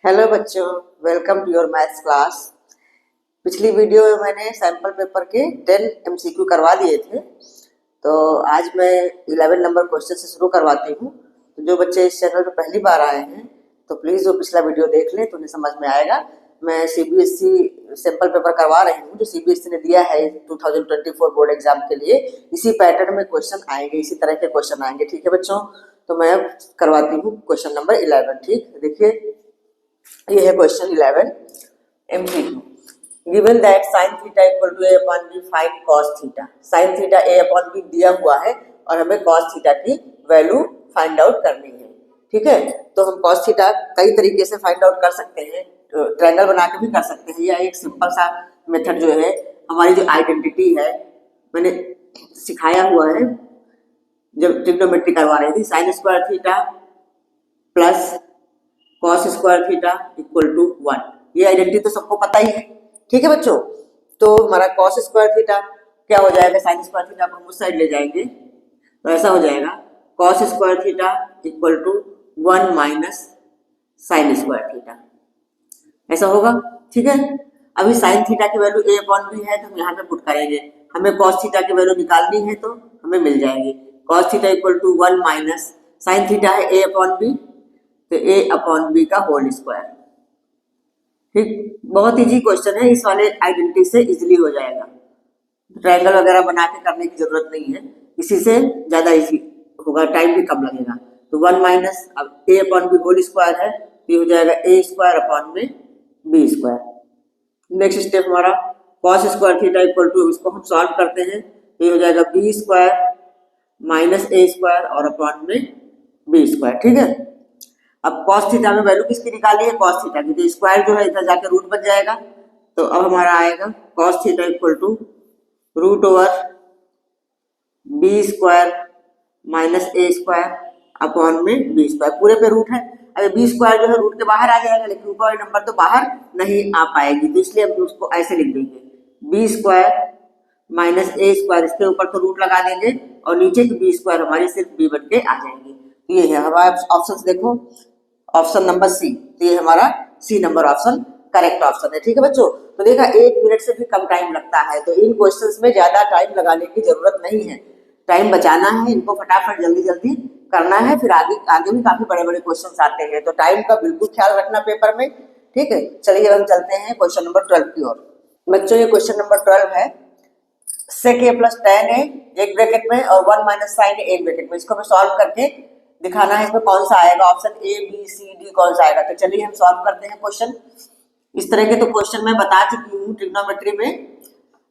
Hello बच्चों, welcome to your maths class. पिछली video में मैंने सैम्पल पेपर के 10 एमसीक्यू करवा दिए थे, तो आज मैं 11 नंबर क्वेश्चन से शुरू करवाती हूँ। तो जो बच्चे इस चैनल पर पहली बार आए हैं तो प्लीज़ वो पिछला वीडियो देख लें तो उन्हें समझ में आएगा। मैं सीबीएसई सैम्पल पेपर करवा रही हूँ जो सीबीएसई ने दिया है 2024 बोर्ड एग्जाम के लिए। इसी पैटर्न में क्वेश्चन आएंगे, इसी तरह के क्वेश्चन आएंगे। ठीक है बच्चों, तो मैं अब करवाती हूँ क्वेश्चन नंबर 11। ठीक, देखिए ये है question 11 MCQ. Given that sin theta equal to a upon b find cos theta. sin theta a upon b दिया हुआ है और हमें cos थीटा की वैल्यू फाइंड आउट करनी है। ठीक है, तो हम cos थीटा कई तरीके से फाइंड आउट कर सकते हैं, ट्रायंगल बना के भी कर सकते हैं, या एक सिंपल सा मेथड जो है, हमारी जो आइडेंटिटी है मैंने सिखाया हुआ है जब ट्रिग्नोमेट्री करवा रही थी। sin square theta plus cos square theta equal to 1। ये आइडेंटिटी तो सबको पता ही है। ठीक है बच्चों, तो हमारा cos स्क्वायर थीटा क्या हो जाएगा, sin स्क्वायर थीटा को हम उस साइड ले जाएंगे तो ऐसा हो जाएगा cos square theta equal to 1 minus sin square theta, ऐसा होगा। ठीक है, अभी sin थीटा की वैल्यू a अपॉन b है तो हम यहाँ पे पुट करेंगे। हमें cos थीटा की वैल्यू निकालनी है तो हमें मिल जाएगी cos theta equal to 1 minus sin theta है a अपॉन b, तो a अपॉन b का होल स्क्वायर। ठीक, बहुत इजी क्वेश्चन है, इस वाले आइडेंटिटी से इजीली हो जाएगा। ट्रायंगल वगैरह बना के करने की जरूरत नहीं है, इसी से ज्यादा इजी होगा, टाइम भी कम लगेगा। तो 1 माइनस अब a upon b whole square है तो ये हो जाएगा a स्क्वायर अपॉन में b स्क्वायर। नेक्स्ट स्टेप हमारा cos square theta equal to, इसको हम सॉल्व करते हैं तो ये हो जाएगा b square minus a square और अपॉन में b स्क्वायर। ठीक है, अब cos थीटा में वैल्यू किसकी निकाली है, cos थीटा की, तो स्क्वायर जो है इधर जाके रूट बन जाएगा। तो अब हमारा आएगा cos theta equal to root over b square minus a square upon में b स्क्वायर, पूरे पे रूट है। अगर b स्क्वायर जो है रूट के बाहर आ जाएगा, लेकिन ऊपर वाली नंबर तो बाहर नहीं आ पाएगी, तो इसलिए हम उसको ऐसे लिख देंगे b square minus a square, इसके ऊपर तो रूट लगा देंगे और नीचे की b स्क्वायर हमारी सिर्फ b बन के आ जाएगी। तो ये है हमारा ऑप्शन, देखो ऑप्शन नंबर सी, तो ये हमारा C number option correct option है। ठीक है बच्चों, तो देखा 1 मिनट से भी कम टाइम लगता है, तो इन क्वेश्चंस में ज्यादा टाइम लगाने की जरूरत नहीं है, टाइम बचाना है, इनको फटाफट जल्दी जल्दी करना है, फिर आगे आगे भी काफी बड़े बड़े क्वेश्चन आते हैं, तो टाइम का बिल्कुल ख्याल रखना पेपर में। ठीक है, चलिए हम चलते हैं क्वेश्चन नंबर 12 की ओर। बच्चों ये क्वेश्चन नंबर 12 है, sec a plus tan a एक ब्रैकेट में और 1 माइनस sin a एक ब्रैकेट में, इसको हमें सॉल्व करके दिखाना है इसमें कौन सा आएगा, option A B C D कौन सा आएगा। तो चलिए हम सॉल्व करते हैं क्वेश्चन। इस तरह के तो क्वेश्चन मैं बता चुकी हूँ ट्रिग्नोमेट्री में।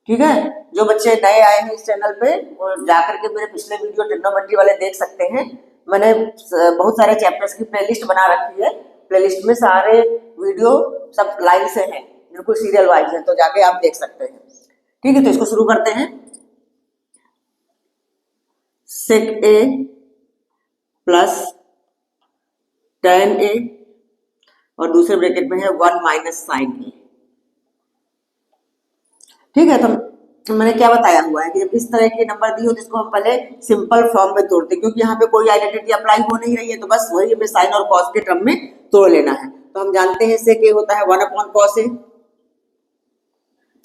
ठीक है, जो बच्चे नए आए हैं इस चैनल पे वो जाकर के मेरे पिछले वीडियो ट्रिग्नोमेट्री वाले देख सकते हैं। मैंने बहुत सारे चैप्टर्स की प्लेलिस्ट बना रखी है, प्लेलिस्ट में सारे वीडियो सब लाइन से हैं, बिल्कुल सीरियल वाइज है, तो जाके आप देख सकते हैं। ठीक है, तो इसको शुरू करते हैं। सेक ए प्लस tan a और दूसरे ब्रैकेट में है 1 माइनस sin a। ठीक है, तो मैंने क्या बताया हुआ है कि जब इस तरह के नंबर दी हो तो इसको हम पहले सिंपल फॉर्म में तोड़ते हैं, क्योंकि यहाँ पे कोई आइडेंटिटी अप्लाई हो नहीं रही है, तो बस वही हमें साइन और कॉस के टर्म में तोड़ लेना है। तो हम जानते हैं सेक ए होता है 1 अपॉन कॉस ए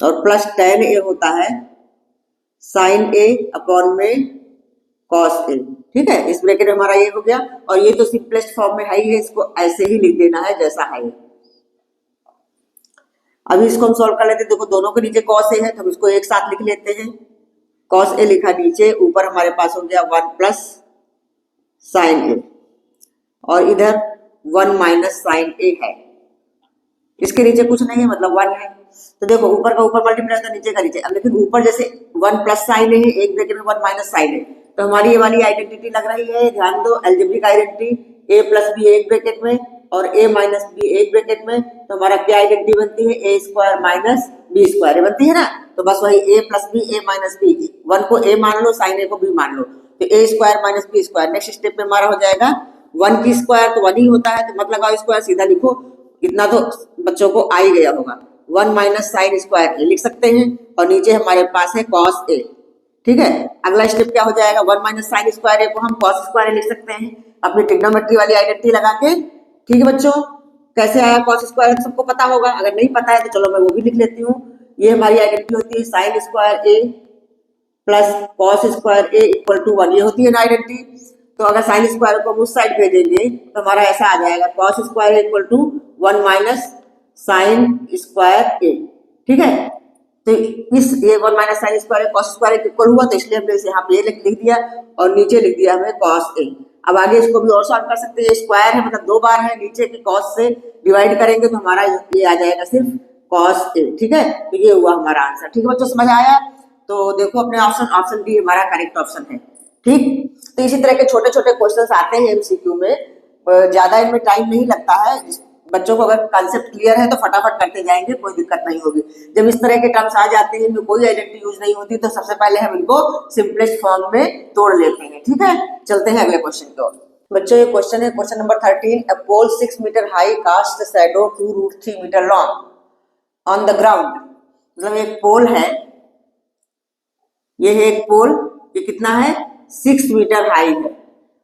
और प्लस tan a होता है sin a अपॉन में cos a। ठीक है, इस ब्रैकेट में हमारा ये हो गया, और ये तो सिंपलेस्ट फॉर्म में है ही है, इसको ऐसे ही लिख देना है जैसा है। अभी इसको हम सॉल्व कर लेते हैं। देखो दोनों के नीचे cos a है तो हम इसको एक साथ लिख लेते हैं, cos a लिखा नीचे, ऊपर हमारे पास हो गया 1 प्लस sin a और इधर 1 माइनस sin a है, इसके नीचे कुछ नहीं है मतलब 1 है। तो देखो ऊपर का ऊपर मल्टीप्लाई होता है, नीचे का नीचे। अब लेकिन ऊपर जैसे 1 प्लस साइन है, एक ब्रैकेट में 1 माइनस साइन है, तो हमारी ये वाली आइडेंटिटी लग रही है, ध्यान दो, algebraic identity a plus B एक ब्रैकेट में और a माइनस बी एक ब्रैकेट में, तो हमारा क्या आइडेंटिटी बनती है, a square minus B square बनती है ना। तो बस वही a plus B, a minus B, 1 को a मान लो, साइन a को b मान लो, तो a square minus B square. Next step में हमारा हो जाएगा 1 की स्क्वायर तो 1 ही होता है, तो मत लगाओ स्क्वायर, सीधा लिखो, इतना तो बच्चों को आ ही गया होगा। 1 माइनस साइन स्क्वायर ए लिख सकते हैं और नीचे हमारे पास है कॉस ए। ठीक है, अगला स्टेप क्या हो जाएगा, 1 माइनस साइन स्क्वायर ए को हम कॉस स्क्वायर ए लिख सकते हैं अपनी ट्रिग्नोमेट्री वाली आइडेंटिटी लगा के। ठीक है बच्चों, कैसे आया कॉस स्क्वायर सबको पता होगा, अगर नहीं पता है तो चलो मैं वो भी लिख लेती हूँ। ये हमारी आइडेंटिटी होती है sine square A plus cos square A equal to 1, ये होती है ना आइडेंटिटी। तो अगर साइन स्क्वायर को हम उस साइड भेजेंगे तो हमारा ऐसा आ जाएगा cos square equal to 1 minus sine square A. ठीक है, तो इस ये 1 minus sine square cos square equal हुआ, तो इसलिए हमने इसे यहाँ पे लिख दिया और नीचे लिख दिया हमें कॉस ए। अब आगे इसको भी और सॉल्व कर सकते हैं, स्क्वायर है मतलब 2 बार है, नीचे के कॉस से डिवाइड करेंगे तो हमारा ये आ जाएगा सिर्फ कॉस ए। ठीक है, तो ये हुआ हमारा आंसर। ठीक है बच्चों, समझ आया? तो देखो अपने ऑप्शन डी हमारा करेक्ट ऑप्शन है। ठीक, तो इसी तरह के छोटे छोटे क्वेश्चंस आते हैं एमसीक्यू में, ज्यादा इनमें टाइम नहीं लगता है। बच्चों को अगर कॉन्सेप्ट क्लियर है तो फटाफट करते जाएंगे, कोई दिक्कत नहीं होगी। जब इस तरह के टर्म्स आ जाते हैं इनमें कोई आइडेंटिटी यूज नहीं होती तो सबसे पहले हम इनको सिंपलेस्ट फॉर्म में तोड़ लेते हैं। ठीक है, चलते हैं अगले क्वेश्चन की ओर। बच्चों ये क्वेश्चन है question number 13, a pole 6 metre high cast shadow 2√3 metre long on the ground. मतलब एक पोल है, ये है एक पोल, ये कितना है 6 मीटर हाई है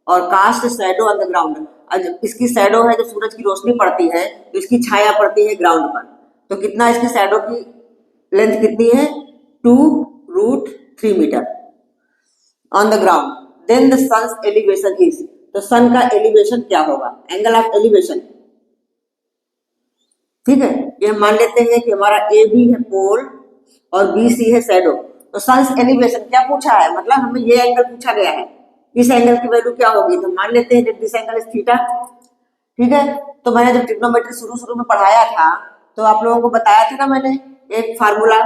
और cast shadow on the ground. इसकी शैडो है, जब सूरज की रोशनी पड़ती है तो इसकी छाया पड़ती है ग्राउंड पर, तो कितना इसकी शैडो की लेंथ कितनी है 2√3 metre on the ground. Then the sun's elevation is, तो सन का एलिवेशन क्या होगा, एंगल ऑफ एलिवेशन। ठीक है, ये हम मान लेते हैं कि हमारा ए बी है पोल और बी सी है शैडो। तो सन्स एलिवेशन क्या पूछा है, मतलब हमें ये एंगल पूछा गया है, इस एंगल की वैल्यू क्या होगी, तो मान लेते हैं दिस एंगल इज थीटा। ठीक है, तो मैंने जब ट्रिग्नोमेट्री शुरू में पढ़ाया था तो आप लोगों को बताया था ना मैंने एक फार्मूला,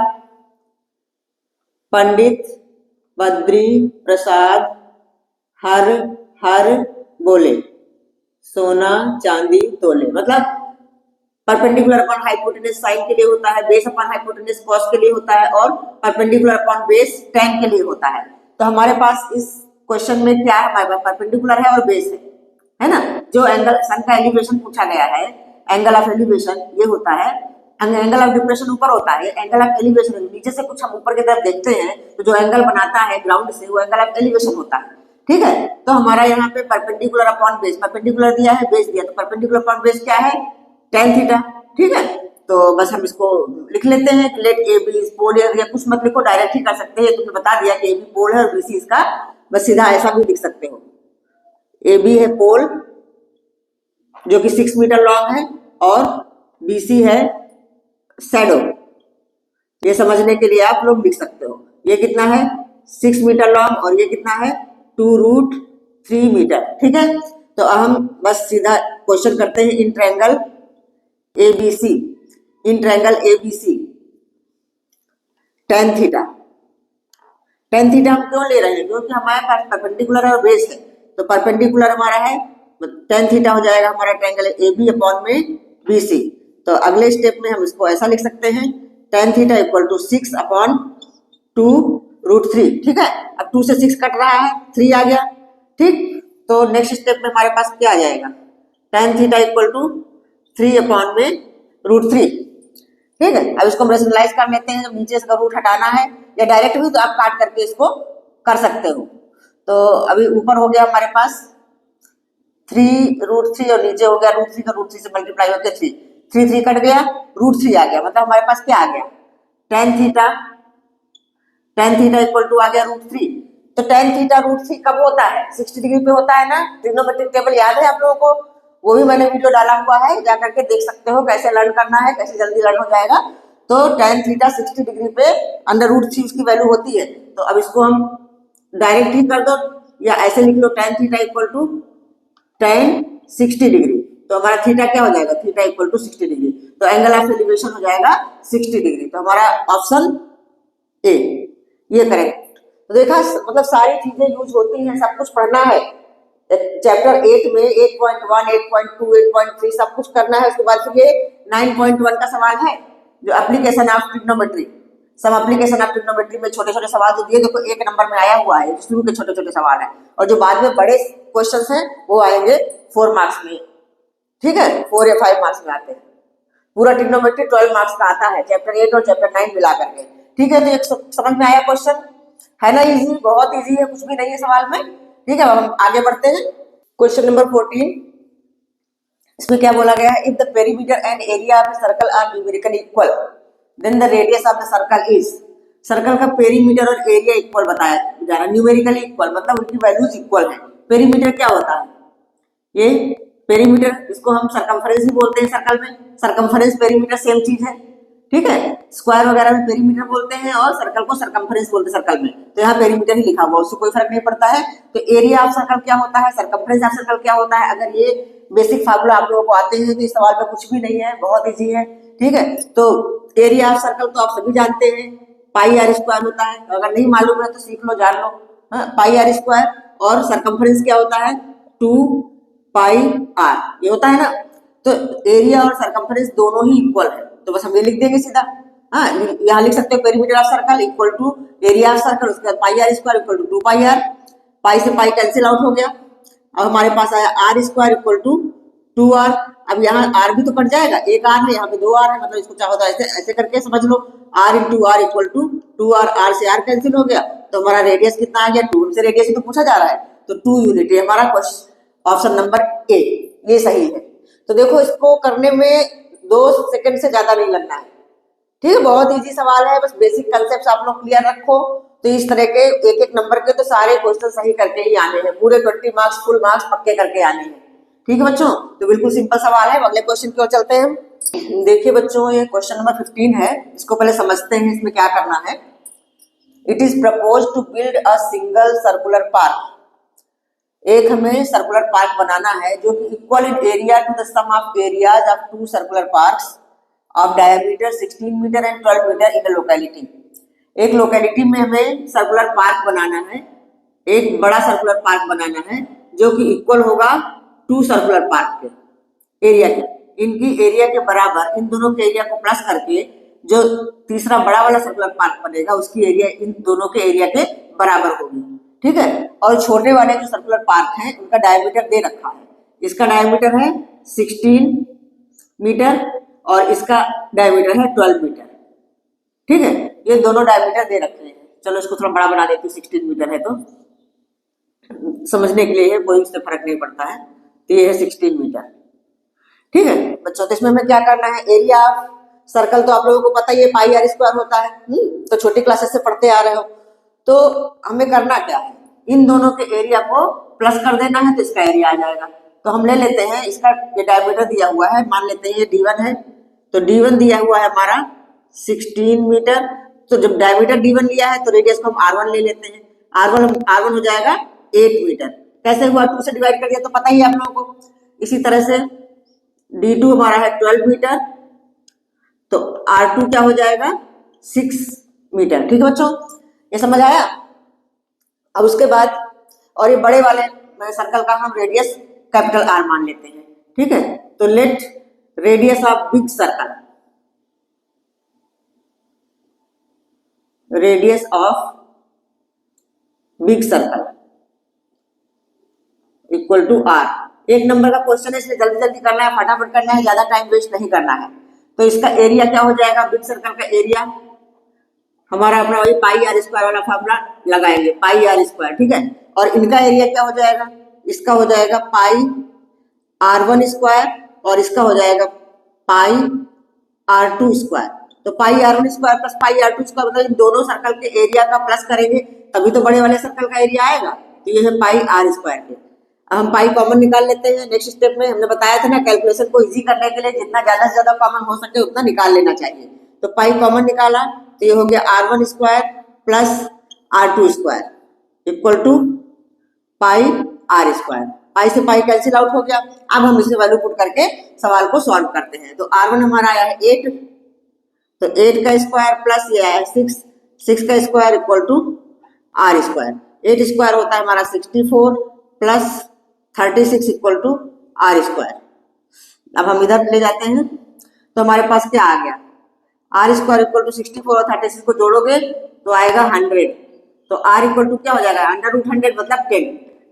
पंडित बद्री प्रसाद हर हर बोले सोना चांदी तोले। मतलब परपेंडिकुलर अपॉन हाइपोटेनस साइन के लिए होता है, बेस अपॉन हाइपोटेनस कॉस के लिए होता है और परपेंडिकुलर अपॉन बेस tan के लिए होता है। तो हमारे पास इस क्वेश्चन में क्या है, हमारे पास परपेंडिकुलर है और बेस है ना। जो एंगल सन का एलिवेशन पूछा गया है, एंगल ऑफ एलिवेशन ये होता है, एंगल ऑफ डिप्रेशन ऊपर होता है, एंगल ऑफ एलिवेशन नीचे से कुछ हम ऊपर की तरफ देखते हैं तो जो एंगल बनाता है ग्राउंड से वो एंगल ऑफ एलिवेशन होता है। ठीक है, तो हमारा यहाँ पे परपेंडिकुलर अपॉन बेस, परपेंडिकुलर दिया है बेस दिया, तो परपेंडिकुलर अपॉन बेस क्या है tan थीटा। ठीक है, तो बस हम इसको लिख लेते हैं, लेट ए बी पोल, या कुछ मत लिखो, डायरेक्ट ही कर सकते हैं, तुमने बता दिया कि ए बी पोल है और बी सी इसका, बस सीधा ऐसा भी लिख सकते हो। ए बी है पोल जो कि 6 मीटर लॉन्ग है और बी सी है शैडो, ये समझने के लिए आप लोग लिख सकते हो। ये कितना है 6 मीटर लॉन्ग और ये कितना है 2√3 मीटर। ठीक है, तो हम बस सीधा क्वेश्चन करते हैं in triangle ABC, in triangle ABC tan theta. tan theta हम क्यों ले रहे हैं, क्योंकि हमारे पास परपेंडिकुलर और बेस है, तो परपेंडिकुलर हमारा है tan थीटा हो जाएगा हमारा ट्रायंगल AB अपॉन में BC। तो अगले स्टेप में हम इसको ऐसा लिख सकते हैं tan theta equal to 6 upon 2√3। ठीक है, अब 2 से 6 कट रहा है, 3 आ गया। ठीक, तो नेक्स्ट स्टेप में हमारे पास क्या आ जाएगा, tan theta equal to 3 upon में √3। ठीक है, अब इसको हम रेशनलाइज कर लेते हैं, जब नीचे इसका रूट हटाना है या डायरेक्ट भी तो आप काट करके इसको कर सकते हो। तो अभी ऊपर हो गया हमारे पास 3√3 और नीचे हो गया √3 का √3 से मल्टीप्लाई होकर 3, 3 कट गया, √3 आ गया, मतलब हमारे पास क्या आ गया tan थीटा इक्वल टू आ गया √3। तो tan थीटा √3 कब होता है, 60 डिग्री पे होता है ना। ट्रिग्नोमेट्रिक टेबल याद है आप लोगों को, वो भी मैंने वीडियो डाला हुआ है, जा करके देख सकते हो कैसे लर्न करना है, कैसे जल्दी लर्न हो जाएगा। तो tan थीटा 60 डिग्री पे √3 की वैल्यू होती है। तो अब इसको हम डायरेक्ट ही कर दो या ऐसे लिख लो tan theta equal to tan 60 degree. तो हमारा थीटा क्या हो जाएगा, थीटा इक्वल टू 60 डिग्री, तो एंगल ऑफ एलिवेशन हो जाएगा 60 डिग्री। तो हमारा ऑप्शन ए ये करेक्ट। तो देखा, मतलब सारी चीजें यूज होती हैं, सब कुछ पढ़ना है। चैप्टर 8 में 8.1, 8.2, 8.3 सब कुछ करना है। उसके बाद फिर ये 9.1 का सवाल है जो application of trigonometry, some application of trigonometry में छोटे छोटे सवाल जो दिए देखो 1 नंबर में आया हुआ है, शुरू के छोटे छोटे सवाल है, और जो बाद में बड़े क्वेश्चंस हैं वो आएंगे 4 मार्क्स में। ठीक है, 4 या 5 मार्क्स में आते हैं। पूरा ट्रिग्नोमेट्री 12 मार्क्स का आता है, चैप्टर 8 और चैप्टर 9 मिला करके। ठीक है, तो एक समझ में आया क्वेश्चन है ना, इजी, बहुत इजी है, कुछ भी नहीं है सवाल में। ठीक है, अब हम आगे बढ़ते हैं। क्वेश्चन नंबर 14, इसमें क्या बोला गया है, if the perimeter and area of circle are numerically equal then the radius of the circle is. Circle का पेरीमीटर और एरिया इक्वल बताया जा रहा है, न्यूमेरिकली इक्वल मतलब उनकी वैल्यूज इक्वल है। पेरीमीटर क्या होता है, ये पेरीमीटर, इसको हम सरकमफेरेंस भी बोलते हैं सर्कल में, सरकमफेरेंस पेरीमीटर सेम चीज है, ठीक है। स्क्वायर वगैरह में पेरीमीटर बोलते हैं और सर्कल को सरकमफेरेंस बोलते हैं सर्कल में, तो यहाँ पेरीमीटर ही लिखा हुआ, उससे कोई फर्क नहीं पड़ता है। तो एरिया ऑफ सर्कल क्या होता है, सरकमफेरेंस ऑफ सर्कल क्या होता है, अगर ये बेसिक फार्मूला आप लोगों को आते हैं तो इस सवाल में कुछ भी नहीं है, बहुत इजी है, ठीक है। तो एरिया ऑफ सर्कल तो आप सभी जानते हैं, पाई आर स्क्वायर होता है, अगर नहीं मालूम है तो सीख लो, जान लो, पाई आर स्क्वायर। और सरकमफेरेंस क्या होता है, 2 पाई आर, ये होता है ना। तो एरिया और सरकमफेरेंस दोनों ही इक्वल है, तो बस हम ये लिख देंगे सीधा। हाँ, यहाँ लिख सकते हो perimeter of circle equal to area of circle, उसके बाद pi R square equal to 2 pi R, pi से पाई कैंसिल आउट हो गया। अब हमारे पास आया are square equal to 2r। अब यहाँ आर भी तो कट जाएगा, एक आर है यहाँ पे 2r है, मतलब इसको चाहो तो ऐसे ऐसे करके समझ लो, r into R equal to 2r, R से आर कैंसिल हो गया, तो हमारा रेडियस कितना आ गया 2, से रेडियस ही तो पूछा जा रहा है, तो 2 यूनिट है हमारा क्वेश्चन ऑप्शन नंबर ए, ये सही है। तो देखो इसको करने में 2 सेकंड से ज्यादा नहीं लगना है, ठीक है, बहुत इजी सवाल है, बस बेसिक कंसेप्ट आप लोग क्लियर रखो, तो इस तरह के एक एक नंबर के तो सारे क्वेश्चन सही करके ही आने हैं, पूरे 20 मार्क्स फुल मार्क्स पक्के करके आने हैं, ठीक है बच्चों। तो बिल्कुल सिंपल सवाल है, अगले क्वेश्चन की ओर चलते हैं हम। देखिए बच्चों, ये क्वेश्चन नंबर 15 है, इसको पहले समझते हैं इसमें क्या करना है। It is propose to build a single circular park, एक हमें सर्कुलर पार्क बनाना है जो कि equal in area to the sum of areas of 2 circular parks of diameter 16 metre and 12 metre in a locality. एक लोकेलिटी में हमें circular park बनाना है, एक बड़ा सर्कुलर पार्क बनाना है जो कि इक्वल होगा 2 सर्कुलर पार्क के एरिया के, इनकी एरिया के बराबर, इन दोनों के एरिया को प्लस करके जो तीसरा बड़ा वाला सर्कुलर पार्क बनेगा उसकी एरिया इन दोनों के एरिया के बराबर होगी, ठीक है। और छोटे वाले जो सर्कुलर पार्क हैं उनका डायमीटर दे रखा है, इसका डायमीटर है 16 मीटर और इसका डायमीटर है 12 मीटर, ठीक है, ये दोनों डायमीटर दे रखे हैं। चलो इसको थोड़ा बड़ा बना देती हूँ, 16 मीटर है तो समझने के लिए है, कोई इससे फर्क नहीं पड़ता है, तो ये है 16 मीटर, ठीक है बच्चों। तो इसमें हमें क्या करना है, एरिया ऑफ सर्कल तो आप लोगों को पता ही है, पाई आर स्क्वायर होता है, तो छोटी क्लासेस से पढ़ते आ रहे हो, तो हमें करना क्या है, इन दोनों के एरिया को प्लस कर देना है, तो इसका एरिया आ जाएगा। तो हम ले लेते हैं, इसका ये डायमीटर दिया हुआ है, मान लेते हैं ये D1 है, तो D1 दिया हुआ है हमारा 16 मीटर, तो जब डायमीटर D1 लिया है तो रेडियस को हम R1 ले लेते हैं, R1 हो जाएगा 8 मीटर, कैसे हुआ, 2 से डिवाइड कर दिया तो पता ही है आप लोगों को। इसी तरह से D2 हमारा है 12 मीटर, तो R2 क्या हो जाएगा 6 मीटर, ठीक है बच्चों, ये समझ आया। अब उसके बाद और ये बड़े वाले सर्कल का हम रेडियस कैपिटल R मान लेते हैं, ठीक है। तो let radius of big circle, radius of big circle equal to R। एक नंबर का क्वेश्चन है इसलिए जल्दी जल्दी करना है, फटाफट करना है, ज्यादा टाइम वेस्ट नहीं करना है। तो इसका एरिया क्या हो जाएगा, बिग सर्कल का एरिया हमारा अपना वही पाई आर स्क्वायर वाला फॉर्मूला लगाएंगे, पाई आर स्क्वायर, ठीक है। और इनका एरिया क्या हो जाएगा, इसका हो जाएगा पाई R1 स्क्वायर और इसका हो जाएगा पाई R2 स्क्वायर। तो पाई R1 square plus pi R2 square मतलब इन दोनों सर्कल के एरिया का प्लस करेंगे तभी तो बड़े वाले सर्कल का एरिया आएगा, तो ये है पाई R स्क्वायर के। हम पाई कॉमन निकाल लेते हैं, नेक्स्ट स्टेप में हमने बताया था ना, कैलकुलेशन को इजी करने के लिए जितना ज्यादा से ज्यादा कॉमन हो सके उतना निकाल लेना चाहिए। तो पाई कॉमन निकाला तो ये हो गया R1 square plus R2 square equal to pi R square, pi से पाई कैंसिल आउट हो गया। अब हम इसे वैल्यू पुट करके सवाल को सॉल्व करते हैं। तो R1 हमारा आया है 8, तो 8 का स्क्वायर प्लस ये आया 6, 6 का square equal to R square, 8 square होता है हमारा 64 plus 36 equal to R square. अब हम इधर ले जाते हैं तो हमारे पास क्या आ गया, R स्क्वायर इक्वल टू 64 और 36 को जोड़ोगे तो आएगा 100, तो R इक्वल टू क्या हो जाएगा √100 मतलब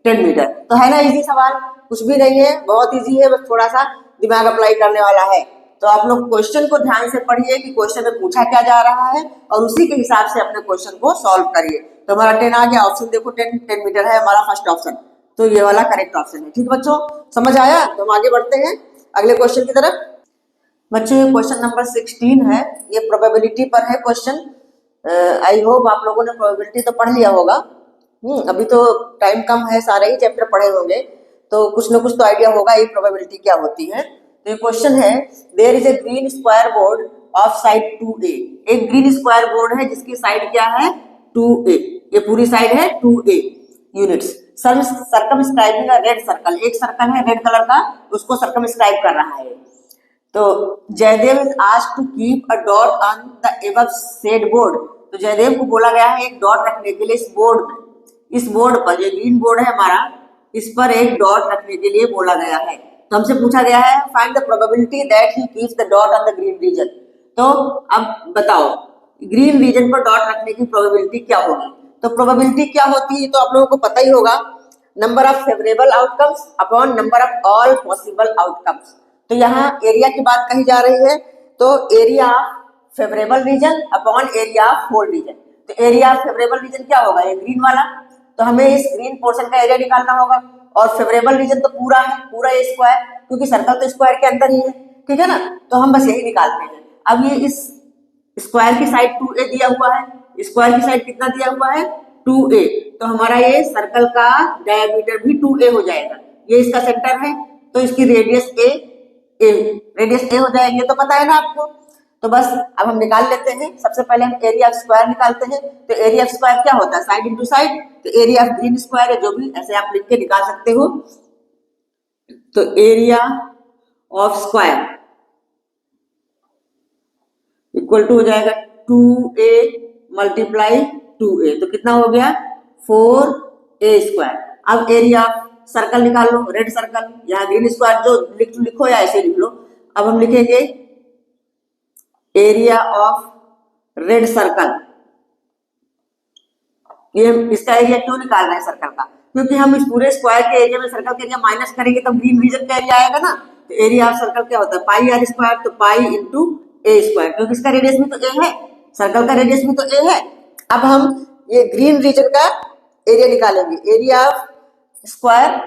10 मीटर। तो है ना इजी सवाल, कुछ भी नहीं है, बहुत इजी है, बस थोड़ा सा दिमाग अप्लाई करने वाला है। तो आप लोग क्वेश्चन को ध्यान से पढ़िए कि क्वेश्चन में पूछा क्या जा रहा है और उसी के हिसाब से अपने क्वेश्चन को सॉल्व करिए। तो हमारा 10 आ गया, ऑप्शन देखो 10 मीटर है हमारा फर्स्ट ऑप्शन, तो ये वाला करेक्ट ऑप्शन है, ठीक बच्चों, समझ आया। तो हम आगे बढ़ते हैं। अगले क्वेश्चन की तरफ। बच्चों ये क्वेश्चन नंबर 16 है, ये प्रोबेबिलिटी पर है क्वेश्चन। आई होप आप लोगों ने प्रोबेबिलिटी तो पढ़ लिया होगा। अभी तो टाइम कम है, सारे ही चैप्टर पढ़े होंगे, तो कुछ ना कुछ तो आइडिया होगा ये प्रोबेबिलिटी क्या होती है। तो ये क्वेश्चन है, there is a green square board of side 2a। एक ग्रीन स्क्वायर बोर्ड है जिसकी साइड क्या है 2a, ये पूरी साइड है 2a units. Circumscribing a red circle, एक सर्कल है रेड कलर का, उसको सर्कमस्क्राइब कर रहा है। तो Jaydev is asked to keep a dot on the above said board. तो जयदेव को बोला गया है एक डॉट रखने के लिए इस बोर्ड में, इस बोर्ड पर, ये ग्रीन बोर्ड है हमारा, इस पर एक डॉट रखने के लिए बोला गया है। तो हमसे पूछा गया है find the probability that he keeps the dot on the green region. तो अब बताओ ग्रीन रीजन पर डॉट रखने की प्रोबेबिलिटी क्या होगी। तो प्रोबेबिलिटी क्या होती है तो आप लोगों को पता ही होगा, number of favourable outcomes upon number of all possible outcomes. तो यहाँ एरिया की बात कही जा रही है, तो area favourable region upon area of whole region. तो एरिया ऑफ फेवरेबल रीजन क्या होगा, ये ग्रीन वाला, तो हमें इस ग्रीन पोर्शन का एरिया निकालना होगा। और फेवरेबल रीजन तो पूरा है, पूरा ए स्क्वायर, क्योंकि सर्कल तो स्क्वायर के अंदर ही है, ठीक है ना। तो हम बस यही निकालते हैं। अब ये इस स्क्वायर की साइड 2a दिया हुआ है, स्क्वायर की साइड कितना दिया हुआ है 2a, तो हमारा ये सर्कल का डायमीटर भी 2a हो जाएगा। ये इसका सेंटर है, तो इसकी रेडियस रेडियस ए हो जाएगी, तो पता है ना आपको। तो बस अब हम निकाल लेते हैं। सबसे पहले हम एरिया ऑफ स्क्वायर निकालते हैं। तो एरिया ऑफ स्क्वायर क्या होता है, साइड इंटू साइड। तो एरिया ऑफ ग्रीन स्क्वायर है, जो भी ऐसे आप लिख के निकाल सकते हो। तो area of square equal to हो जाएगा 2a मल्टीप्लाई 2a, तो कितना हो गया 4a स्क्वायर। अब एरिया ऑफ सर्कल निकाल लो, रेड सर्कल, यहाँ ग्रीन स्क्वायर जो लिखो या ऐसे लिख लो। अब हम लिखेंगे एरिया ऑफ रेड सर्कल। ये इसका एरिया क्यों निकाल रहे हैं सर्कल का, क्योंकि हम इस पूरे स्क्वायर के एरिया में सर्कल के एरिया माइनस करेंगे तब ग्रीन रीजन का एरिया आएगा ना। तो एरिया ऑफ सर्कल क्या होता है पाई आर स्क्वायर, तो पाई इंटू ए स्क्वायर, क्योंकि इसका रेडियस भी तो ए है, सर्कल का रेडियस भी तो ए है। अब हम ये ग्रीन रीजन का एरिया निकालेंगे, area of square,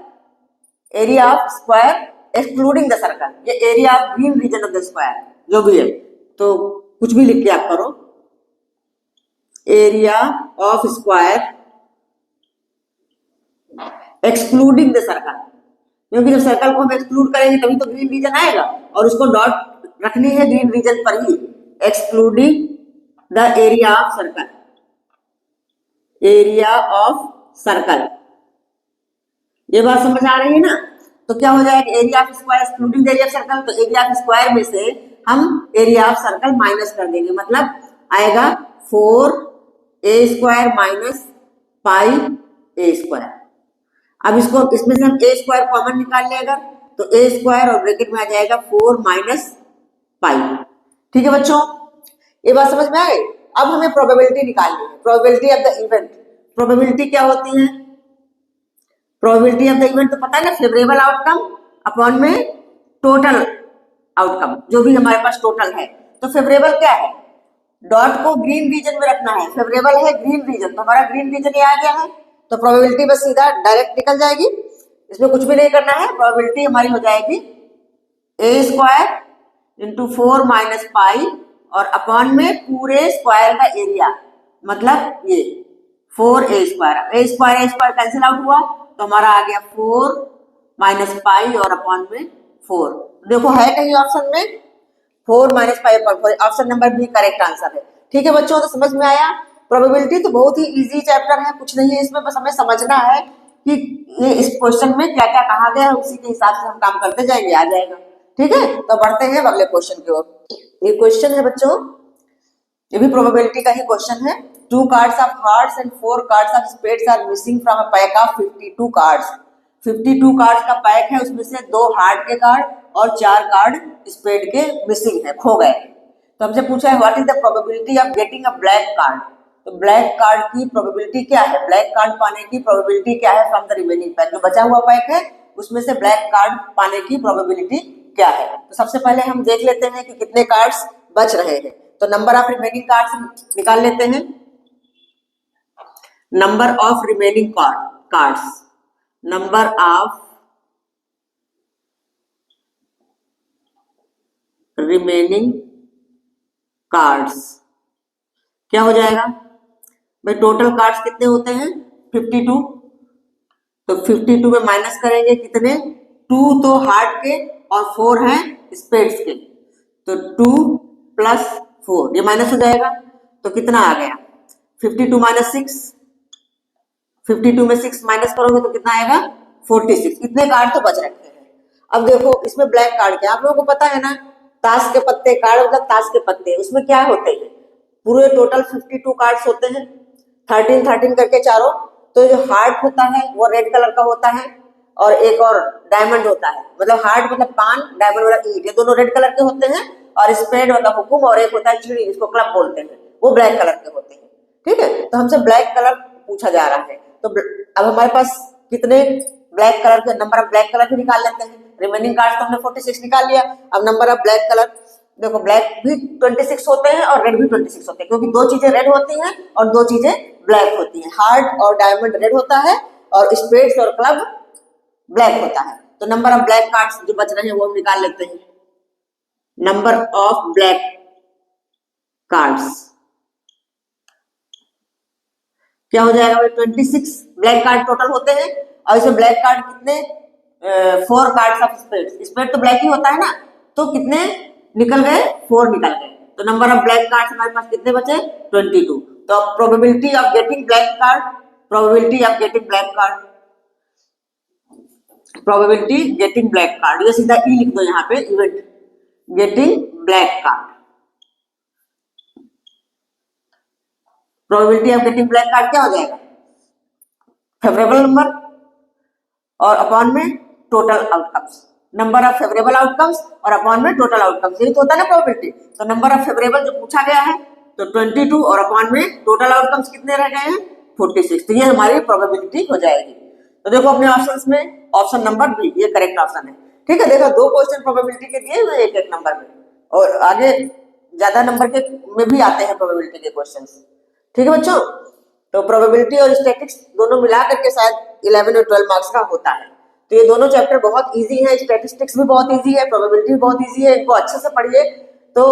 area of square excluding the circle, ये area of green region of the square जो भी है, तो कुछ भी लिख के आप करो, area of square excluding the circle, क्योंकि जब सर्कल को हम एक्सक्लूड करेंगे तभी तो ग्रीन रीजन आएगा, और उसको डॉट रखनी है ग्रीन रीजन पर ही, excluding the area of circle, area of circle. ये बात समझ आ रही है ना। तो क्या हो जाएगा area of square excluding the area of circle, तो एरिया ऑफ स्क्वायर में से हम एरिया ऑफ सर्कल माइनस कर देंगे, मतलब आएगा 4a square minus pi a square. अब इसको इसमें से हम a स्क्वायर कॉमन निकाल ले अगर, तो a स्क्वायर और ब्रैकेट में आ जाएगा 4 माइनस पाई। ठीक है बच्चों, ये बात समझ में आ गई। अब हमें प्रोबेबिलिटी निकालनी है, probability of the event. Probability क्या होती है, प्रोबेबिलिटी ऑफ द इवेंट तो पता है ना, फेवरेबल आउटकम अपॉन में टोटल आउटकम, जो भी हमारे पास टोटल है। तो फेवरेबल क्या है, डॉट को ग्रीन रीजन में रखना है, फेवरेबल है ग्रीन रीजन, तो हमारा ग्रीन रीजन ये आ गया है, तो प्रोबेबिलिटी बस सीधा डायरेक्ट निकल जाएगी, इसमें कुछ भी नहीं करना है। प्रोबेबिलिटी हमारी हो जाएगी a स्क्वायर इंटू 4 माइनस पाई और अपॉन में पूरे स्क्वायर का एरिया, मतलब ये 4a square, a square cancel out हुआ, तो हमारा आ गया 4 माइनस पाई और अपॉन में 4। देखो है कहीं ऑप्शन में 4 माइनस pi upon 4, option number B correct answer है। ठीक है बच्चों, तो समझ में आया। प्रोबेबिलिटी तो बहुत ही इजी चैप्टर है, कुछ नहीं है इसमें, बस हमें समझना है कि ये इस क्वेश्चन में क्या क्या कहा गया है, उसी के हिसाब से हम काम करते जाएंगे, आ जाएगा। ठीक है, तो बढ़ते हैं अगले क्वेश्चन की ओर। ये क्वेश्चन है बच्चों, ये भी प्रोबेबिलिटी का ही क्वेश्चन है। 2 cards of hearts and 4 cards of spades are missing from a pack of 52 cards। 52 cards का पैक है, उसमें से 2 हार्ट के कार्ड और 4 कार्ड स्पेड के मिसिंग है, खो गए। तो हमसे पूछा है what is the probability of getting a black card. तो ब्लैक कार्ड की प्रोबेबिलिटी क्या है, ब्लैक कार्ड पाने की प्रोबेबिलिटी क्या है फ्रॉम द रिमेनिंग पैक, जो बचा हुआ पैक है उसमें से ब्लैक कार्ड पाने की प्रोबेबिलिटी क्या है। तो सबसे पहले हम देख लेते हैं कि कितने कार्ड्स बच रहे हैं। तो नंबर ऑफ रिमेनिंग कार्ड्स निकाल लेते हैं, number of remaining cards, number of remaining cards. क्या हो जाएगा भाई, टोटल कार्ड्स कितने होते हैं 52, तो 52 में माइनस करेंगे कितने, 2 तो हार्ट के और 4 हैं स्पेड्स के, तो 2 प्लस 4 ये माइनस हो जाएगा, तो कितना आ गया 52 माइनस 6, 52 में 6 माइनस करोगे तो कितना आएगा 46। इतने कार्ड तो बच रखे हैं। अब देखो इसमें ब्लैक कार्ड क्या, आप लोगों को पता है ना, ताश के पत्ते, कार्ड मतलब ताश के पत्ते, उसमें क्या होते हैं पूरे टोटल 52 कार्ड्स होते हैं, 13 13 करके चारों। तो जो हार्ट होता है वो रेड कलर का होता है, और एक और डायमंड होता है, मतलब हार्ट मतलब पान, डायमंड वाला ईट, ये दोनों रेड कलर के होते हैं, और स्पेड मतलब हुकुम, और एक होता है चिड़ी, इसको क्लब बोलते हैं, वो ब्लैक कलर के होते हैं। ठीक है, तो हमसे ब्लैक कलर पूछा जा रहा है, तो अब हमारे पास कितने ब्लैक कलर के, नंबर ऑफ ब्लैक कलर भी निकाल लेते हैं। रिमेनिंग कार्ड्स तो हमने 46 निकाल लिया। अब नंबर ऑफ ब्लैक कलर, देखो ब्लैक भी 26 होते हैं और रेड भी 26 होते हैं, क्योंकि दो चीजें रेड होती हैं और दो चीजें ब्लैक होती हैं। हार्ट और डायमंड रेड होता है और स्पेड्स और क्लब ब्लैक होता है। तो नंबर ऑफ ब्लैक कार्ड्स जो बच रहे हैं वो हम निकाल लेते हैं। नंबर ऑफ ब्लैक कार्ड्स क्या हो जाएगा भाई, 26 ब्लैक कार्ड टोटल होते हैं, और इसमें ब्लैक कार्ड कितने, 4 कार्ड्स ऑफ स्पेड, स्पेड तो ब्लैक ही होता है ना, तो कितने निकल गए, 4 निकल गए। तो नंबर ऑफ ब्लैक कार्ड्स हमारे पास कितने बचे, 22। तो probability of getting black card, probability of getting black card, probability getting black card, ये सीधा ई लिख दो यहाँ पे, event getting black card, probability of getting black card क्या हो जाएगा, फेवरेबल नंबर और अपॉन में total outcomes, number of favourable outcomes और अपॉन में टोटल आउटकम्स, यही तो होता है ना प्रोबेबिलिटी। तो नंबर ऑफ फेवरेबल जो पूछा गया है तो 22 और अपॉन में टोटल आउटकम्स कितने रह गए हैं 46, तो ये हमारी प्रोबेबिलिटी हो जाएगी। तो देखो अपने ऑप्शंस में ऑप्शन नंबर बी ये करेक्ट ऑप्शन है। ठीक है, देखो 2 क्वेश्चन प्रोबेबिलिटी के दिए हुए एक एक नंबर में, और आगे ज्यादा नंबर के में भी आते हैं प्रोबेबिलिटी के क्वेश्चंस। ठीक है बच्चों, तो प्रोबेबिलिटी और स्टैटिस्टिक्स दोनों मिला करके शायद 11 और 12 मार्क्स का होता है। तो ये दोनों चैप्टर बहुत इजी है, स्टैटिस्टिक्स भी बहुत इजी है, प्रोबेबिलिटी भी बहुत इजी है, इनको अच्छे से पढ़िए तो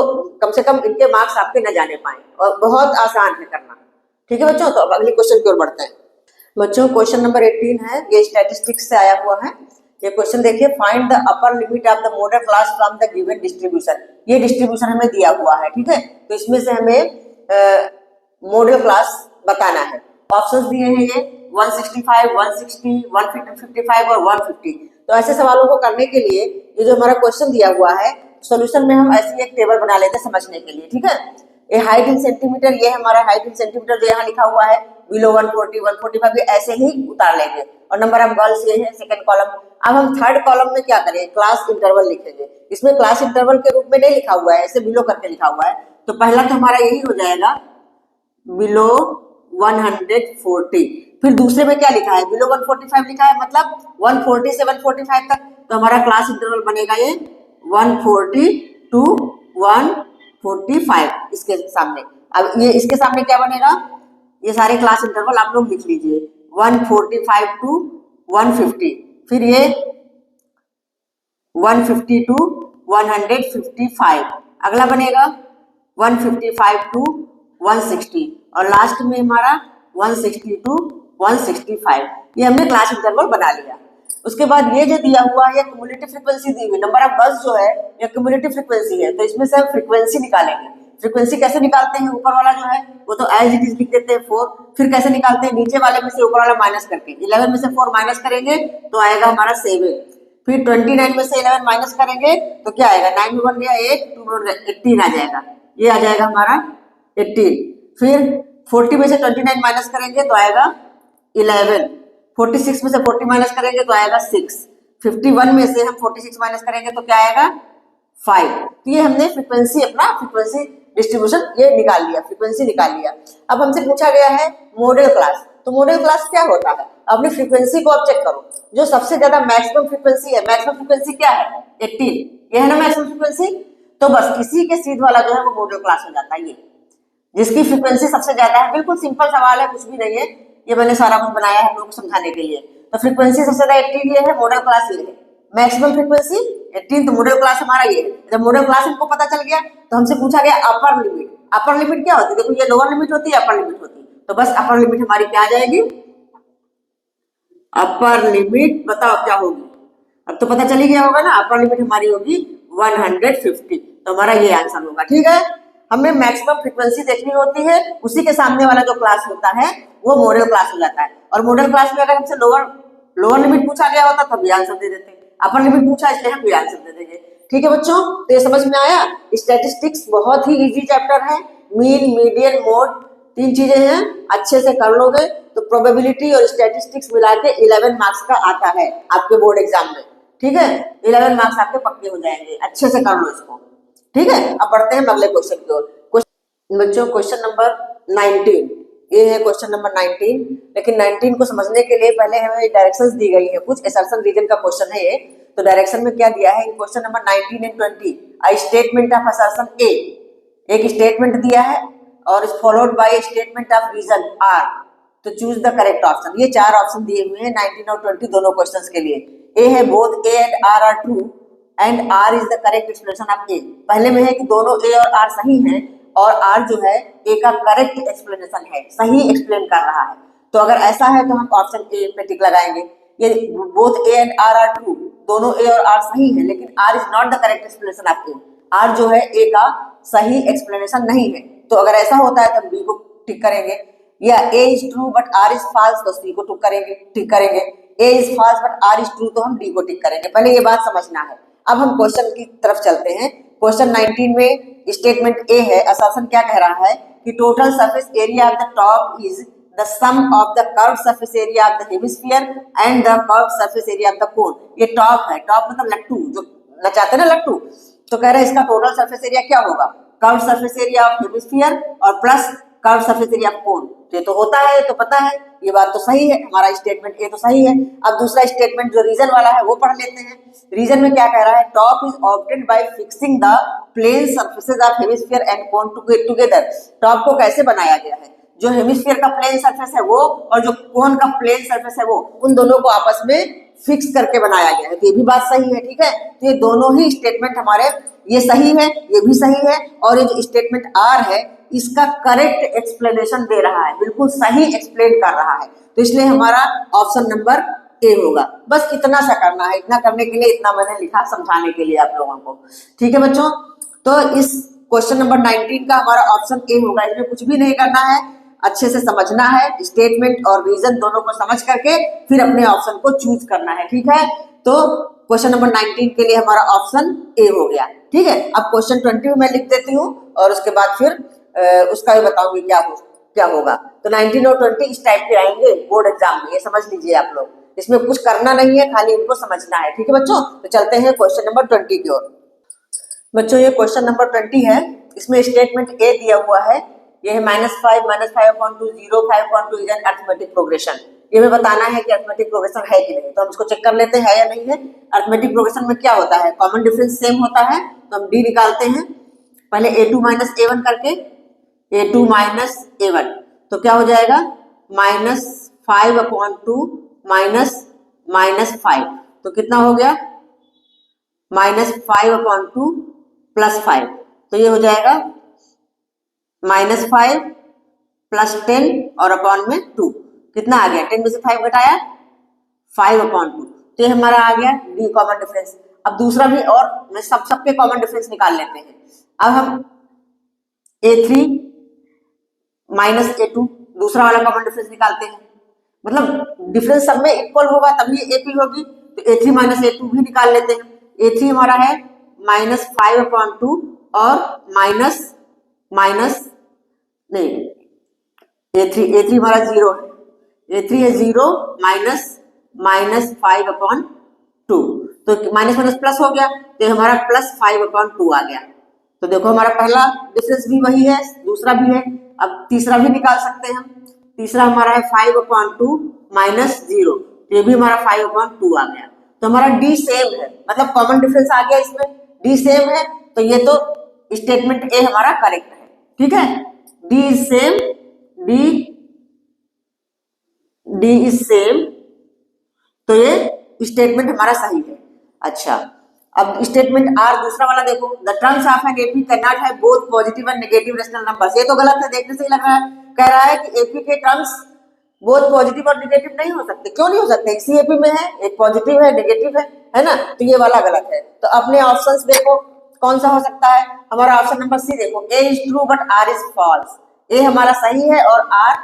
कम से कम इनके मार्क्स आपके न जाने पाए, और बहुत आसान है करना। ठीक है बच्चों, तो अब अगले क्वेश्चन की ओर बढ़ते हैं। बच्चों क्वेश्चन नंबर 18 है, ये स्टैटिस्टिक्स से आया हुआ है। ये क्वेश्चन देखिए, find the upper limit of the model class from the given distribution. ये डिस्ट्रीब्यूशन हमें दिया हुआ है, ठीक है, तो इसमें से हमें मॉडल क्लास बताना है। ऑप्शंस दिए हैं ये 165, 160, 155 और 150। तो ऐसे सवालों को करने के लिए ये जो हमारा क्वेश्चन दिया हुआ है, सॉल्यूशन में हम ऐसी एक टेबल बना लेते हैं समझने के लिए। ठीक है, ये हाइट इन सेंटीमीटर, ये हमारा हाइट इन सेंटीमीटर जो यहाँ लिखा हुआ है, बिलो 140, 145 भी ऐसे ही उतार लेंगे, और नंबर ऑफ गर्ल्स ये है सेकंड कॉलम। अब हम थर्ड कॉलम में क्या करें, क्लास इंटरवल लिखेंगे। इसमें क्लास इंटरवल के रूप में नहीं लिखा हुआ है, ऐसे बिलो करके लिखा हुआ है, तो पहला तो हमारा यही हो जाएगा बिलो 140। फिर दूसरे में क्या लिखा है, बिलो 145 लिखा है, मतलब 140 से 145 तक, तो हमारा क्लास इंटरवल बनेगा ये 140 टू 145 इसके सामने। अब ये इसके सामने क्या बनेगा, ये सारे क्लास इंटरवल आप लोग लिख लीजिए, 145 टू 150, फिर ये 150 टू 155, अगला बनेगा 155 टू 160, और लास्ट में हमारा 160 टू 165। ये हमने क्लास इंटरवल बना लिया। उसके बाद ये जो दिया हुआ है, क्यूमुलेटिव फ्रीक्वेंसी दी हुई, नंबर ऑफ बस जो है ये क्यूमुलेटिव फ्रीक्वेंसी है, तो इसमें से हम फ्रीक्वेंसी निकालेंगे। फ्रीक्वेंसी कैसे निकालते हैं, ऊपर वाला जो है वो तो एज इट इज लिख देते हैं 4, फिर कैसे निकालते हैं, नीचे वाले में से ऊपर वाला माइनस करके, 11 में से 4 माइनस करेंगे तो आएगा हमारा 7, फिर 29 में से 11 माइनस करेंगे तो क्या आएगा, 9 में बन गया 8, 2 में 18 आ जाएगा, ये आ जाएगा हमारा 18। फिर 40 में से 29 माइनस करेंगे तो आएगा 11, 46 में से 40 माइनस करेंगे तो आएगा 6, 51 में से हम 46 माइनस करेंगे तो क्या आएगा 5। तो ये हमने फ्रीक्वेंसी, अपना फ्रीक्वेंसी डिस्ट्रीब्यूशन ये निकाल लिया, फ्रीक्वेंसी निकाल लिया। अब हमसे पूछा गया है मॉडल क्लास, तो मॉडल क्लास क्या होता है, अपनी फ्रीक्वेंसी को आप चेक करो, जो सबसे ज्यादा मैक्सिमम फ्रीक्वेंसी है, मैक्सिमम फ्रीक्वेंसी क्या है 18, ये है ना मैक्सिमम फ्रीक्वेंसी, तो बस इसी के सीध वाला जो है वो मॉडल क्लास हो जाता है, ये जिसकी फ्रीक्वेंसी सबसे ज्यादा है। बिल्कुल सिंपल सवाल है, कुछ भी नहीं है, ये मैंने सारा कुछ बनाया है हम लोग को समझाने के लिए। तो फ्रीक्वेंसी सबसे ज्यादा 18 ये है, मॉडल क्लास ये है, मैक्सिमम फ्रीक्वेंसी 18 तो मिडिल क्लास हमारा ये। जब मिडिल क्लास हमको पता चल गया तो हमसे पूछा गया अपर लिमिट। अपर लिमिट क्या होती है? देखो ये लोअर लिमिट होती है, अपर लिमिट होती है, तो बस अपर लिमिट हमारी क्या आ जाएगी? अपर लिमिट बताओ क्या होगी? अब तो पता चल ही गया होगा ना, अपर लिमिट हमारी होगी 150, तो हमारा ये आंसर होगा। ठीक है, हमें मैक्सिमम फ्रीक्वेंसी देखनी होती है, उसी के सामने वाला जो क्लास होता है वो मॉडल क्लास हो जाता है। और मॉडल क्लास में अगर हमसे लोअर लिमिट पूछा गया होता तब भी आंसर दे देते, अपर लिमिट पूछा इसलिए हम भी आंसर दे देंगे। ठीक है बच्चों, तो ये समझ में आया। स्टैटिस्टिक्स बहुत ही इजी चैप्टर है, मीन मीडियन मोड 3 चीजें हैं, अच्छे से कर लोगे तो प्रोबेबिलिटी और स्टैटिस्टिक्स मिला के 11 मार्क्स का आता है आपके बोर्ड एग्जाम में। ठीक है, 11 मार्क्स आपके पक्के हो जाएंगे, अच्छे से कर लो इसको। ठीक है, अब बढ़ते हैं अगले क्वेश्चन की ओर। बच्चों क्वेश्चन नंबर 19, ये है क्वेश्चन नंबर 19। लेकिन 19 को समझने के लिए पहले हमें डायरेक्शंस दी गई है, कुछ असर्शन रीजन का क्वेश्चन है ये। तो डायरेक्शन में क्या दिया है इन question number 19 and 20? A statement of assertion A, एक स्टेटमेंट दिया है और is followed by statement of reason R, तो चूज द करेक्ट ऑप्शन। ये 4 ऑप्शन दिए हुए हैं 19 और 20 दोनों क्वेश्चंस के लिए। ए है both A and R are true and R is the correct explanation of A. पहले में है कि दोनों ए और आर सही हैं और आर जो है ए का करेक्ट एक्सप्लेनेशन है, सही एक्सप्लेन कर रहा है। तो अगर ऐसा है तो हम ऑप्शन ए पे टिक लगाएंगे। ये both A and R are true, दोनों ए और आर सही है, लेकिन R is not the correct explanation of A. R जो है ए का सही एक्सप्लेनेशन नहीं है। तो अगर ऐसा होता है तो बी को टिक करेंगे, या A is true but R is false तो सी को टिक करेंगे। A is false but R is true तो हम डी को टिक करेंगे। पहले ये बात समझना है। अब हम क्वेश्चन की तरफ चलते हैं। क्वेश्चन 19 में स्टेटमेंट ए है, असर्शन क्या कह रहा है कि total surface area of the top is the sum of the curve surface area of the hemisphere and the curve surface area of the cone. ये टॉप है, टॉप मतलब लट्टू, जो नचाते ना लट्टू, तो कह रहे हैं इसका टोटल सरफेस एरिया क्या होगा? Curve surface area of hemisphere और plus curve surface area of cone. ये तो होता है, तो पता है, ये बात तो सही है, हमारा स्टेटमेंट ए तो सही है। अब दूसरा स्टेटमेंट जो रीजन वाला है वो पढ़ लेते हैं। रीजन में क्या कह रहा है? Top is obtained by fixing the plane surfaces of hemisphere and cone together. Top को कैसे बनाया गया है? जो हेमिस्फीयर का प्लेन सरफेस है वो और जो कोन का प्लेन सरफेस है वो, उन दोनों को आपस में फिक्स करके बनाया गया है। तो ये भी बात सही है। ठीक है, तो ये दोनों ही स्टेटमेंट हमारे, ये सही है, ये भी सही है, और ये जो स्टेटमेंट आर है इसका करेक्ट एक्सप्लेनेशन दे रहा है, बिल्कुल सही एक्सप्लेन कर रहा है। तो इसलिए हमारा ऑप्शन नंबर ए होगा। बस इतना सा करना है, इतना करने के लिए इतना मैंने लिखा समझाने के लिए आप लोगों को। ठीक है बच्चों, तो इस क्वेश्चन नंबर 19 का हमारा ऑप्शन ए होगा। इसमें कुछ भी नहीं करना है, अच्छे से समझना है, स्टेटमेंट और रीजन दोनों को समझ करके फिर अपने ऑप्शन को चूज करना है। ठीक है, तो क्वेश्चन नंबर 19 के लिए हमारा ऑप्शन ए हो गया। ठीक है, अब क्वेश्चन 20 में लिख देती हूँ और उसके बाद फिर उसका भी बताऊंगी क्या होगा। तो 19 और 20 इस टाइप के आएंगे बोर्ड एग्जाम में, ये समझ लीजिए आप लोग। इसमें कुछ करना नहीं है, खाली इनको समझना है। ठीक है बच्चों, तो चलते हैं क्वेश्चन नंबर 20 की ओर। बच्चों ये क्वेश्चन नंबर 20 है, इसमें स्टेटमेंट ए दिया हुआ है, ये है -5 0 5 इज एन अरिथमेटिक प्रोग्रेशन। ये हमें बताना है कि अरिथमेटिक प्रोग्रेशन है कि नहीं। तो हम इसको चेक कर लेते हैं या नहीं है। अरिथमेटिक प्रोग्रेशन में क्या होता है? कॉमन डिफरेंस सेम होता है, तो हम डी निकालते हैं पहले a2 - a1 करके, a2 - a1, तो क्या हो जाएगा? -5/2 -5, तो कितना हो गया? -5/2 +5, तो ये हो जाएगा -5 + 10 और अपॉन में 2, कितना आ गया? 10 में से 5 घटाया 5/2, तो ये हमारा आ गया डी कॉमन डिफरेंस। अब दूसरा भी, और मैं सबके कॉमन डिफरेंस निकाल लेते हैं। अब हम a3 - a2 दूसरा वाला कॉमन डिफरेंस निकालते हैं, मतलब डिफरेंस सब में इक्वल होगा तभी a3 होगी, तो a3 - a2 भी निकाल लेते हैं। a3 हमारा है -5/2 और a3 हमारा 0 है, a3 है 0 -5/2, तो माइनस माइनस प्लस हो गया, तो हमारा +5/2 आ गया। तो देखो हमारा पहला डिफरेंस भी वही है, दूसरा भी है, अब तीसरा भी निकाल सकते हैं हम। तीसरा हमारा है 5/2 -0, तो ये भी हमारा 5/2 आ गया। तो हमारा डी सेम है, मतलब कॉमन डिफरेंस आ गया, इसमें डी सेम है, तो ये तो स्टेटमेंट ए हमारा करेक्ट है। ठीक है, D is same, D is same, तो ये स्टेटमेंट हमारा सही है। अच्छा, अब स्टेटमेंट आर दूसरा वाला देखो, the terms of an AP can not have both positive and negative rational numbers. ये तो गलत है, देखने से ही लग रहा है, कह रहा है कि एपी के टर्म्स बोथ पॉजिटिव और नेगेटिव नहीं हो सकते। क्यों नहीं हो सकते? इसी एपी में है, एक पॉजिटिव है, नेगेटिव है ना, तो ये वाला गलत है। तो अपने ऑप्शंस देखो कौन सा हो सकता है। हमारा ऑप्शन नंबर सी देखो, A is true but R is false. A हमारा सही है और आर,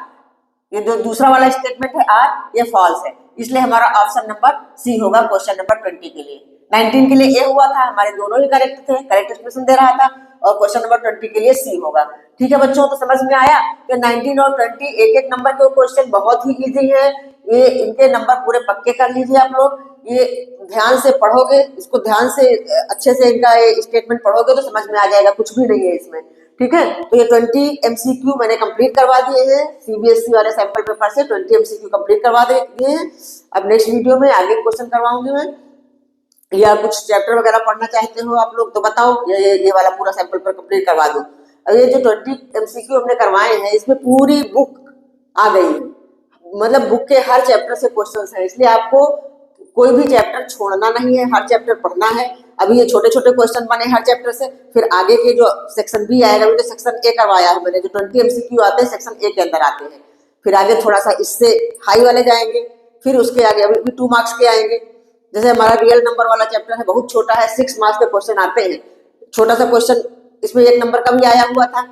ये जो दूसरा वाला स्टेटमेंट है आर, ये फॉल्स है, इसलिए हमारा ऑप्शन नंबर सी होगा क्वेश्चन नंबर 20 के लिए। 19 के लिए ए हुआ था, हमारे दोनों ही करेक्ट थे, करेक्ट एक्सप्रेशन दे रहा था, और क्वेश्चन नंबर 20 के लिए सी होगा। ठीक है बच्चों, तो समझ में आया कि 19 और 20 एक एक नंबर के क्वेश्चन बहुत ही इजी है। ये इनके नंबर पूरे पक्के कर लीजिए आप लोग, ये ध्यान से पढ़ोगे, इसको ध्यान से अच्छे से इनका स्टेटमेंट पढ़ोगे तो समझ में आ जाएगा, कुछ भी नहीं है इसमें। ठीक है, तो ये 20 एमसीक्यू मैंने कंप्लीट करवा दिए हैं, सीबीएसई वाले सैंपल पेपर से 20 एमसीक्यू कंप्लीट करवा दिए हैं। अब नेक्स्ट वीडियो में आगे क्वेश्चन करवाऊंगी मैं, या कुछ चैप्टर वगैरह पढ़ना चाहते हो आप लोग तो बताओ, ये वाला पूरा सैंपल पेपर कंप्लीट करवा दूं। अब ये जो 20 एमसीक्यू हमने करवाए हैं, इसमें पूरी बुक आ गई है, मतलब बुक के हर चैप्टर से क्वेश्चंस हैं, इसलिए आपको कोई भी चैप्टर छोड़ना नहीं है, हर चैप्टर पढ़ना है। अभी ये छोटे छोटे क्वेश्चन बने हर चैप्टर से, फिर आगे के जो सेक्शन बी आएगा, अभी तो सेक्शन ए करवाया है मैंने, जो 20 एमसीक्यू आते हैं सेक्शन ए के अंदर आते हैं, फिर आगे थोड़ा सा इससे हाई वाले जाएंगे, फिर उसके आगे अभी 2 मार्क्स के आएंगे। जैसे हमारा रियल नंबर वाला चैप्टर है, बहुत छोटा है, 6 मार्क्स के क्वेश्चन आते हैं, छोटा सा क्वेश्चन, इसमें 1 नंबर का भी आया हुआ था,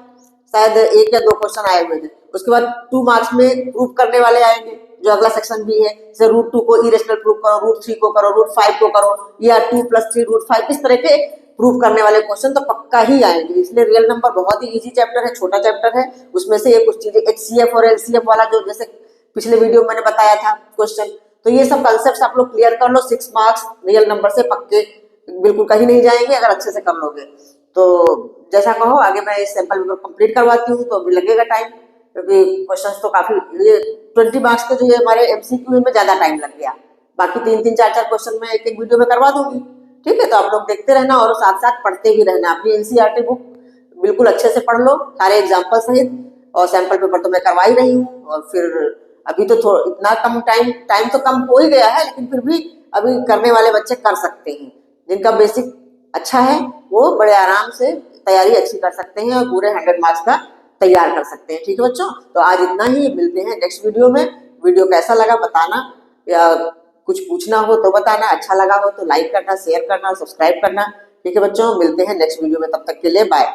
शायद 1 या 2 क्वेश्चन आए हुए थे। उसके बाद 2 मार्क्स में प्रूव करने वाले आएंगे, जो अगला सेक्शन भी है, जैसे √2 को इरेशनल प्रूव करो, √3 को करो, √5 को करो, या 2 + 3 √5, इस तरह के प्रूव करने वाले क्वेश्चन तो पक्का ही आएंगे। इसलिए रियल नंबर बहुत ही इजी चैप्टर है, छोटा चैप्टर है, उसमें से ये कुछ चीजें HCF और LCF वाला जो जैसे पिछले वीडियो में मैंने बताया था क्वेश्चन, तो ये सब कॉन्सेप्ट्स आप लोग क्लियर कर लो। 6 मार्क्स रियल नंबर से पक्के बिल्कुल कहीं नहीं जाएंगे अगर अच्छे से कर लोगे तो। जैसा कहो, आगे मैं इस सैंपल पेपर कंप्लीट करवाती हूँ, तो अभी लगेगा टाइम, क्योंकि क्वेश्चंस तो काफी, ये 20 मार्क्स के जो ये हमारे एमसीक्यू में ज्यादा टाइम लग गया, बाकी 3-3, 4-4 क्वेश्चन मैं एक एक वीडियो में करवा दूंगी। ठीक है, तो आप लोग देखते रहना और साथ साथ पढ़ते भी रहना। अपनी एनसीईआरटी बुक बिल्कुल अच्छे से पढ़ लो, सारे एग्जाम्पल सहित, और सैंपल पेपर तो मैं करवा ही रही हूँ। और फिर अभी तो थोड़ा इतना कम टाइम तो कम हो ही गया है, लेकिन फिर भी अभी करने वाले बच्चे कर सकते हैं, जिनका बेसिक अच्छा है वो बड़े आराम से तैयारी अच्छी कर सकते हैं और पूरे 100 मार्क्स का तैयार कर सकते हैं। ठीक है बच्चों, तो आज इतना ही, मिलते हैं नेक्स्ट वीडियो में। वीडियो कैसा लगा बताना, या कुछ पूछना हो तो बताना, अच्छा लगा हो तो लाइक करना, शेयर करना, सब्सक्राइब करना। ठीक है बच्चों, मिलते हैं नेक्स्ट वीडियो में, तब तक के लिए बाय।